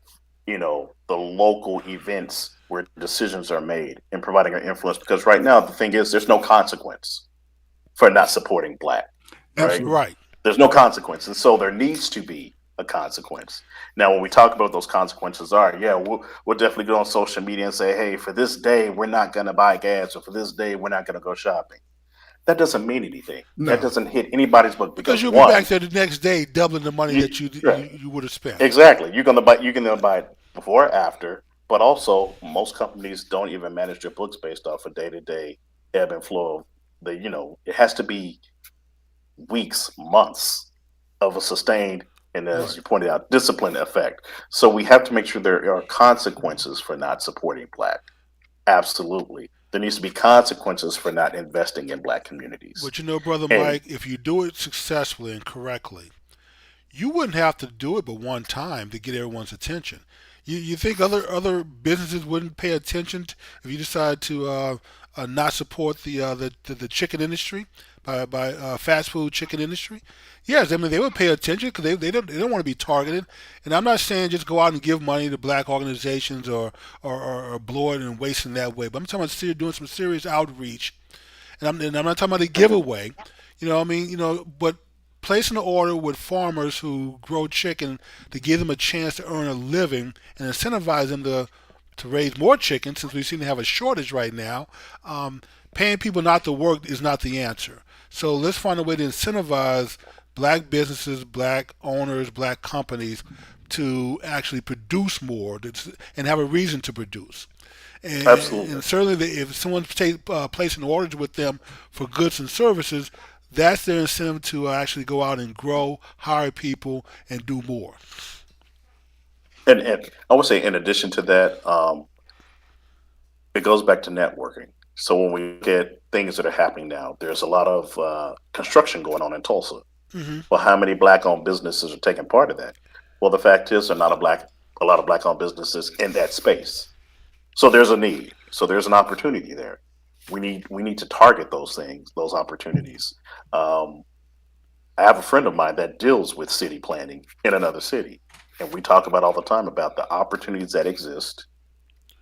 the local events where decisions are made and providing our influence? Because right now the thing is, there's no consequence for not supporting black, right? Absolutely. Right. There's no consequence, and so there needs to be a consequence. Now, when we talk about those consequences, are yeah, we'll definitely go on social media and say, hey, for this day we're not going to buy gas, or for this day we're not going to go shopping. that doesn't mean anything. That No. doesn't hit anybody's book Because because you'll be back one, there the next day, doubling the money you, that you right, you, you would have spent. exactly. You're gonna buy it before or after, but also most companies don't even manage their books based off a day to day ebb and flow. Of it has to be weeks, months of a sustained and, as Right. you pointed out, discipline effect. So we have to make sure there are consequences for not supporting Black. Absolutely. There needs to be consequences for not investing in Black communities. But Brother And Mike, if you do it successfully and correctly, you wouldn't have to do it but one time to get everyone's attention. You think other businesses wouldn't pay attention if you decide to not support the chicken industry by fast food chicken industry? Yes, I mean they would pay attention because they don't want to be targeted. And I'm not saying just go out and give money to black organizations or blow it and waste in that way. But I'm talking about doing some serious outreach, and I'm not talking about a giveaway. But placing an order with farmers who grow chicken to give them a chance to earn a living and incentivize them to raise more chicken since we seem to have a shortage right now. Paying people not to work is not the answer. So let's find a way to incentivize black businesses, black owners, black companies to actually produce more and have a reason to produce. And absolutely. certainly, if someone's placing orders with them for goods and services, that's their incentive to actually go out and grow, hire people, and do more. And I would say, in addition to that, it goes back to networking. So when we get things that are happening now, there's a lot of construction going on in Tulsa. Hmm. Well, how many black-owned businesses are taking part of that? Well, the fact is, there are not a lot of black-owned businesses in that space. So there's a need. So there's an opportunity there. We need to target those things, those opportunities. Um, I have a friend of mine that deals with city planning in another city, and we talk about all the time about the opportunities that exist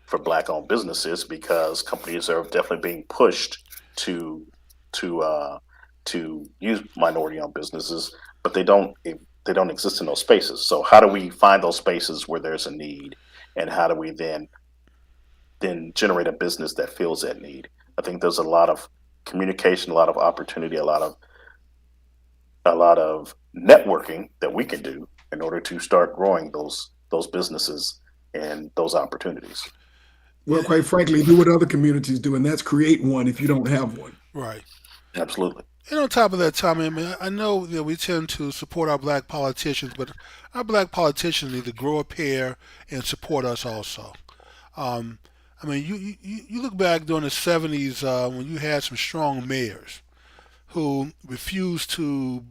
for black-owned businesses because companies are definitely being pushed to to uh, to use minority-owned businesses, but they don't exist in those spaces. So how do we find those spaces where there's a need, and how do we then generate a business that fills that need? I think there's a lot of communication, a lot of opportunity, a lot of networking that we can do in order to start growing those businesses and those opportunities. Well, quite frankly, do what other communities do, and that's create one if you don't have one. Right. Absolutely. And on top of that, Tommy, I mean, I know that we tend to support our black politicians, but our black politicians need to grow a pair and support us also. Um, I mean, you look back during the 70s when you had some strong mayors who refused to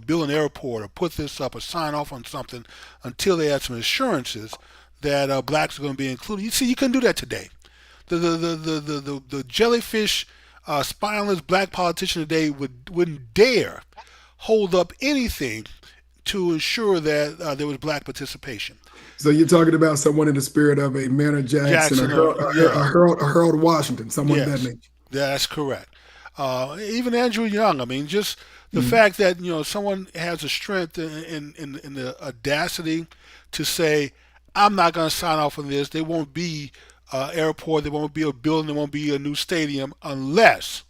build an airport or put this up or sign off on something until they had some assurances that blacks are going to be included. You see, you couldn't do that today. The jellyfish spineless black politician today wouldn't dare hold up anything to ensure that there was black participation. So you're talking about someone in the spirit of a Maynard Jackson, Jackson, yeah, A Harold Washington, someone of that yes, nature. that's correct. Even Andrew Young. I mean, just the Mhm. fact that someone has the strength and the audacity to say, "I'm not going to sign off on this. There won't be airport. There won't be a building. There won't be a new stadium unless."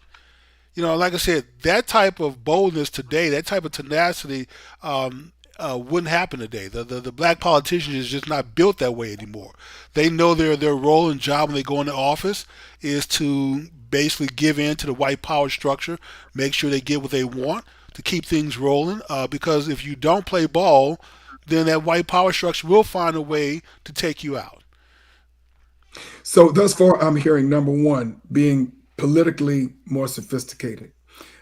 Like I said, that type of boldness today, that type of tenacity, wouldn't happen today. The black politicians is just not built that way anymore. They know their role and job when they go into office is to basically give in to the white power structure, make sure they get what they want to keep things rolling. Because if you don't play ball, then that white power structure will find a way to take you out. So thus far, I'm hearing number one, being politically more sophisticated,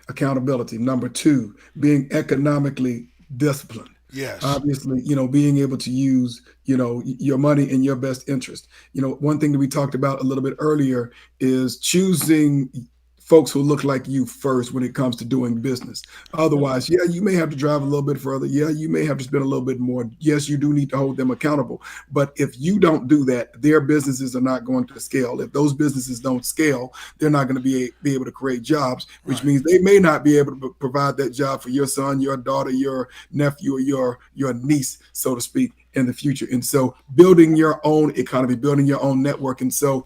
accountability. Number two, being economically disciplined. Yes. Obviously, being able to use, your money in your best interest. One thing that we talked about a little bit earlier is choosing folks who look like you first when it comes to doing business. Otherwise, yeah, you may have to drive a little bit further. Yeah, you may have to spend a little bit more. Yes, you do need to hold them accountable. But if you don't do that, their businesses are not going to scale. If those businesses don't scale, they're not going to be able to create jobs, which Right. means they may not be able to provide that job for your son, your daughter, your nephew, or your niece, so to speak, in the future. And so building your own economy, building your own network. And so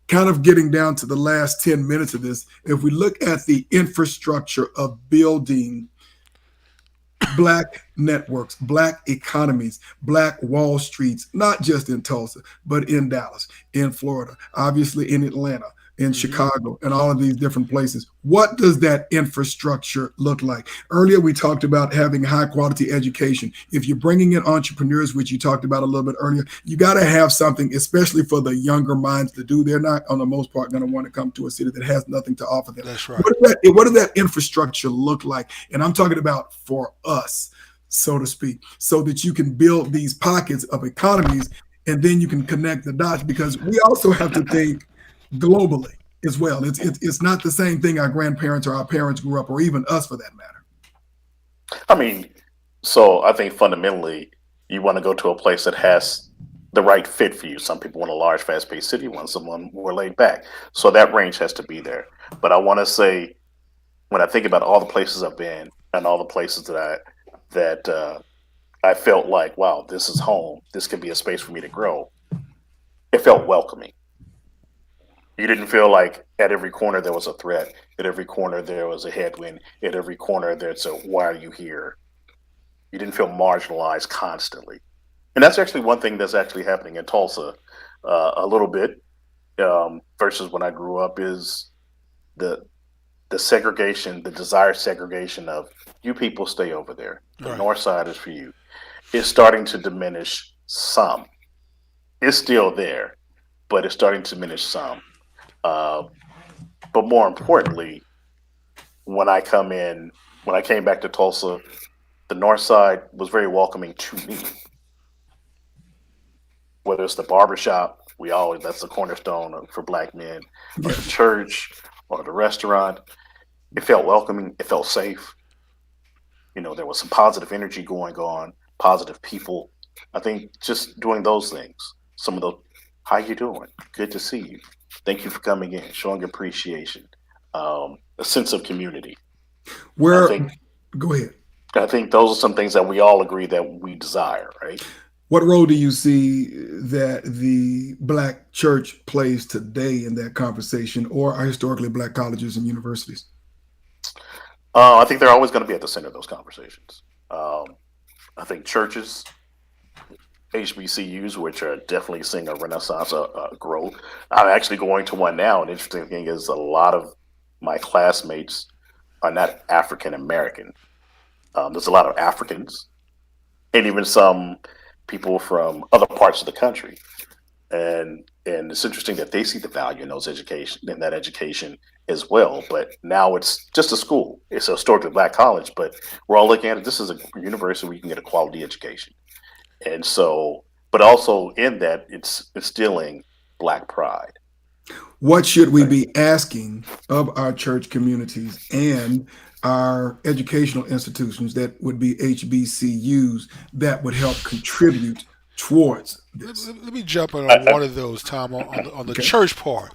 kind of getting down to the last 10 minutes of this, if we look at the infrastructure of building Black networks, Black economies, Black Wall Streets, not just in Tulsa, but in Dallas, in Florida, obviously in Atlanta, in Hmm. Chicago, and all of these different places. What does that infrastructure look like? Earlier, we talked about having high quality education. If you're bringing in entrepreneurs, which you talked about a little bit earlier, you got to have something, especially for the younger minds to do. They're not, on the most part, going to want to come to a city that has nothing to offer them. That's right. What does that infrastructure look like? And I'm talking about for us, so to speak, so that you can build these pockets of economies and then you can connect the dots because we also have to think globally as well. It's not the same thing our grandparents or our parents grew up, or even us for that matter. I mean, so I think fundamentally, you want to go to a place that has the right fit for you. Some people want a large, fast-paced city, want someone more laid back. So that range has to be there. But I want to say, when I think about all the places I've been and all the places that I felt like, wow, this is home. This could be a space for me to grow. It felt welcoming. You didn't feel like at every corner there was a threat. At every corner there was a headwind. At every corner there's a why are you here? You didn't feel marginalized constantly. And that's actually one thing that's actually happening in Tulsa a little bit versus when I grew up is the the segregation, the desired segregation of you people stay over there. The Right. north side is for you. Is starting to diminish some. It's still there, but it's starting to diminish some. Uh, but more importantly, when I come in, when I came back to Tulsa, the north side was very welcoming to me. Whether it's the barbershop, we always that's the cornerstone for black men, or the Yes. church, or the restaurant. It felt welcoming. It felt safe. There was some positive energy going on, positive people. I think just doing those things, some of those, how you doing? Good to see you. Thank you for coming in, showing appreciation, a sense of community. I Where, think go ahead. I think those are some things that we all agree that we desire, right? What role do you see that the Black church plays today in that conversation, or our historically Black colleges and universities? I think they're always going to be at the center of those conversations. I think churches, HBCUs, which are definitely seeing a renaissance, growth. I'm actually going to one now. An interesting thing is a lot of my classmates are not African American. There's a lot of Africans and even some people from other parts of the country. And it's interesting that they see the value in those education in that education as well. But now it's just a school. It's a historically black college, but we're all looking at it. This is a university where you can get a quality education. And so, but also in that, it's instilling black pride. What should we Right. be asking of our church communities and our educational institutions that would be HBCUs that would help contribute towards Let, this? let, let me jump in I, on one of those, Tom, on the Okay, church part.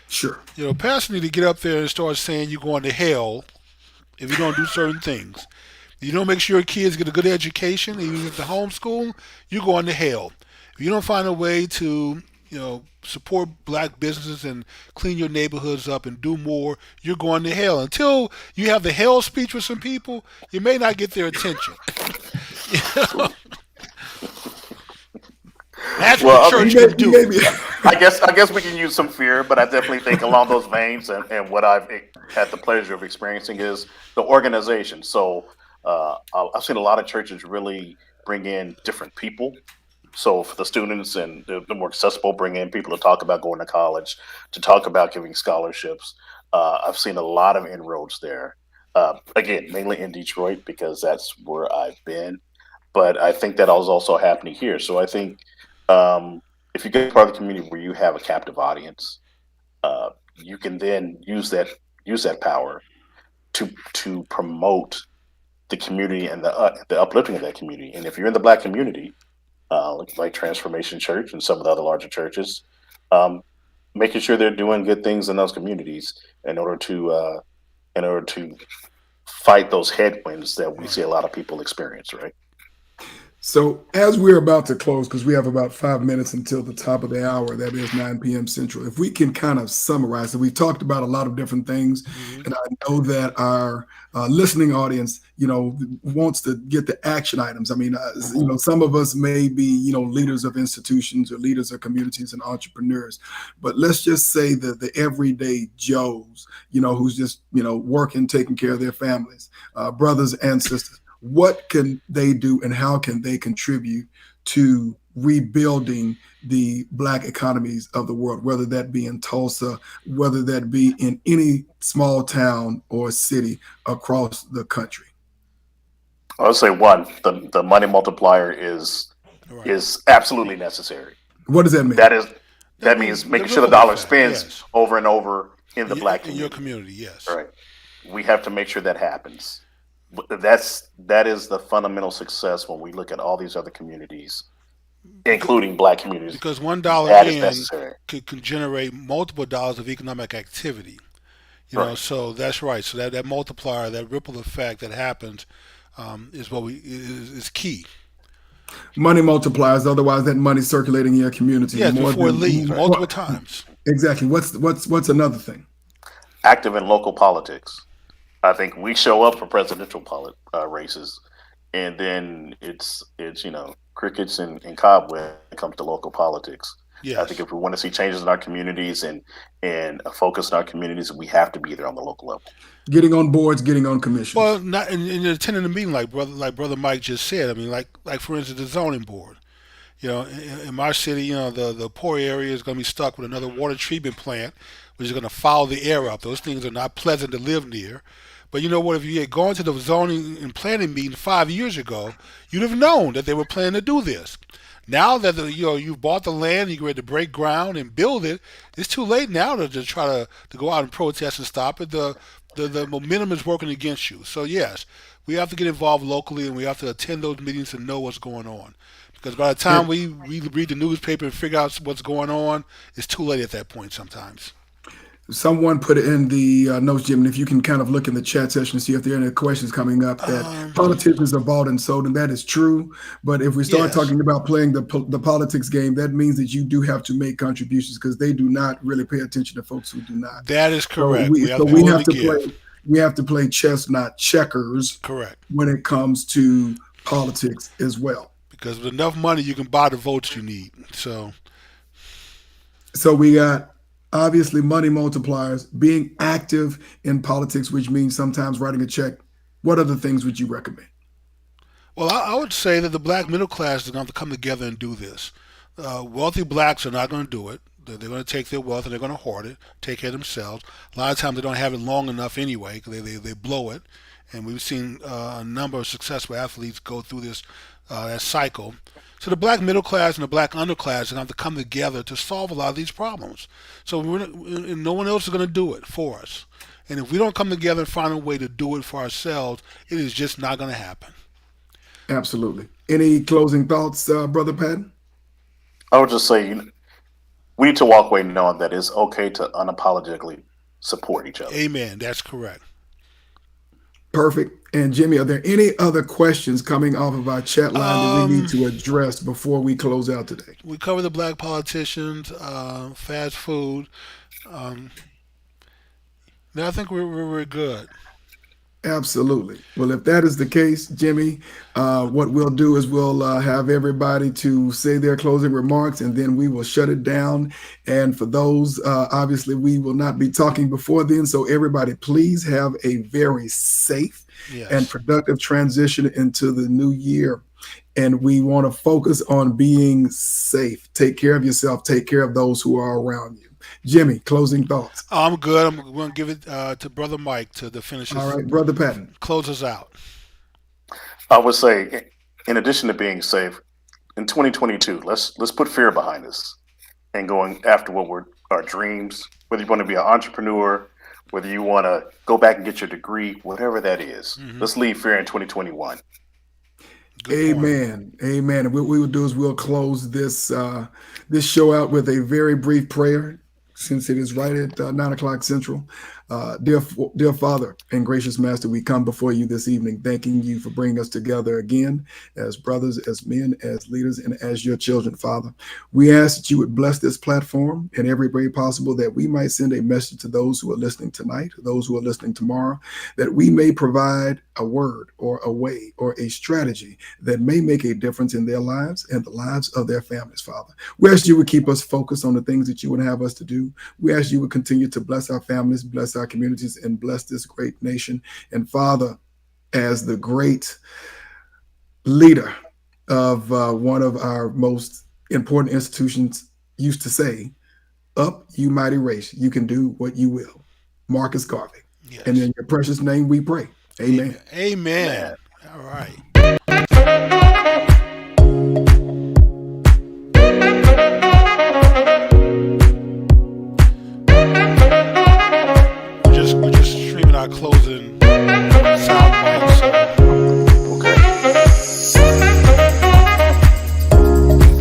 sure. Pastors need to get up there and start saying you're going to hell if you don't do certain things. You don't make sure your kids get a good education, even if the homeschool, you're going to hell. If you don't find a way to, support black businesses and clean your neighborhoods up and do more, you're going to hell. Until you have the hell speech with some people, you may not get their attention. That's what the well, I He church mean, may, can he do. may be. I guess we can use some fear, but I definitely think along those veins, and what I've had the pleasure of experiencing is the organization. So I've seen a lot of churches really bring in different people. So for the students and the more accessible, bring in people to talk about going to college, to talk about giving scholarships. I've seen a lot of inroads there. Again, mainly in Detroit because that's where I've been, but I think that is also happening here. So I think if you get part of the community where you have a captive audience, you can then use that power to promote the community and the uplifting of that community. And if you're in the black community, like Transformation Church and some of the other larger churches, um, making sure they're doing good things in those communities in order to fight those headwinds that we see Right. a lot of people experience. Right? So, as we're about to close, because we have about 5 minutes until the top of the hour, that is 9 p.m. Central, if we can kind of summarize it, we've talked about a lot of different things, Hmm. and I know that our listening audience, wants to get the action items. I mean, some of us may be, leaders of institutions or leaders of communities and entrepreneurs, but let's just say that the everyday Joes, who's just, working, taking care of their families, brothers and sisters, what can they do and how can they contribute to rebuilding the black economies of the world, whether that be in Tulsa, whether that be in any small town or city across the country? I would say one, the money multiplier All right. is absolutely necessary. What does that mean? That is That that means means the making sure the ripple dollar effect. spends Yes. over and over in the black In your community. community. Yes. All right. We have to make sure that happens. That is the fundamental success when we look at all these other communities, Because, including black communities. because $1 That is in necessary. can generate multiple dollars of economic activity. Right. So that's right. So that multiplier, that ripple effect that happens, is what is key. Money multipliers, otherwise that money circulating in your community Yes, more before it than leaves multiple times. exactly. What's another thing? Active in local politics. I think we show up for presidential races, and then it's crickets and cobweb when it comes to local politics. I think Yes. if we want to see changes in our communities and a focus in our communities, we have to be there on the local level. Getting on boards, getting on Well, commissions. not in attending the meeting, like brother Mike just said. I mean, like for instance, the zoning board. In my city, the poor area is going to be stuck with another water treatment plant, which is going to foul the air up. Those things are not pleasant to live near. But you know what? If you had gone to the zoning and planning meeting 5 years ago, you'd have known that they were planning to do this. Now that you've bought the land, you're ready to break ground and build it. It's too late now to try to go out and protest and stop it. The momentum is working against you. So yes, we have to get involved locally, and we have to attend those meetings to know what's going on. Because by the time And we read the newspaper and figure out what's going on, it's too late at that point sometimes. someone put it in the notes, Jim, and if you can kind of look in the chat session and see if there are any questions coming up, that Um, politicians are bought and sold, and that is true. But if we start yes, talking about playing the politics game, that means that you do have to make contributions because they do not really pay attention to folks who do not. that is So correct. we We have so to be we willing have to to give. play we have to play chess, not checkers, Correct. when it comes to politics as well. Because with enough money, you can buy the votes you need. So So we got obviously money multipliers, being active in politics, which means sometimes writing a check. What other things would you recommend? well, I would say that the black middle class is going to have to come together and do this. Wealthy blacks are not going to do it. They're going to take their wealth and they're going to hoard it, take care of themselves. A lot of times they don't have it long enough anyway because they blow it. And we've seen a number of successful athletes go through that cycle. So the black middle class and the black underclass are going to have to come together to solve a lot of these problems. So no one else is going to do it for us. And if we don't come together and find a way to do it for ourselves, it is just not going to happen. Absolutely. Any closing thoughts, Brother Patton? I would just say we need to walk away knowing that it's okay to unapologetically support each other. Amen. That's correct. Perfect. And Jimmy, are there any other questions coming off of our chat line that we need Um, to address before we close out today? we cover the black politicians, fast food. Um, no, I think we're good. Absolutely. Well, if that is the case, Jimmy, what we'll do is we'll have everybody to say their closing remarks, and then we will shut it down. And for those, obviously, we will not be talking before then. So everybody, please have a very safe and Yes. productive transition into the new year. And we want to focus on being safe. Take care of yourself. Take care of those who are around you. Jimmy, closing thoughts. I'm good. I'm going to give it to Brother Mike to finish All this, right, Brother Patton. close us out. I would say, in addition to being safe, in 2022, let's put fear behind us and going after our dreams. Whether you want to be an entrepreneur, whether you want to go back and get your degree, whatever that is, Hmm. let's leave fear in 2021. Good point. Amen. Amen. And what we will do is we'll close this show out with a very brief prayer, since it is right at 9 o'clock Central. Dear Father and gracious Master, we come before you this evening, thanking you for bringing us together again as brothers, as men, as leaders, and as your children, Father. We ask that you would bless this platform in every way possible, that we might send a message to those who are listening tonight, those who are listening tomorrow, that we may provide a word or a way or a strategy that may make a difference in their lives and the lives of their families, Father. We ask you would keep us focused on the things that you would have us to do. We ask you would continue to bless our families, bless our communities, and bless this great nation. And Father, as the great leader of one of our most important institutions used to say, up, you mighty race, you can do what you will. Marcus Garvey. And Yes. in your precious name we pray. Amen. Amen. Amen. Man. All right.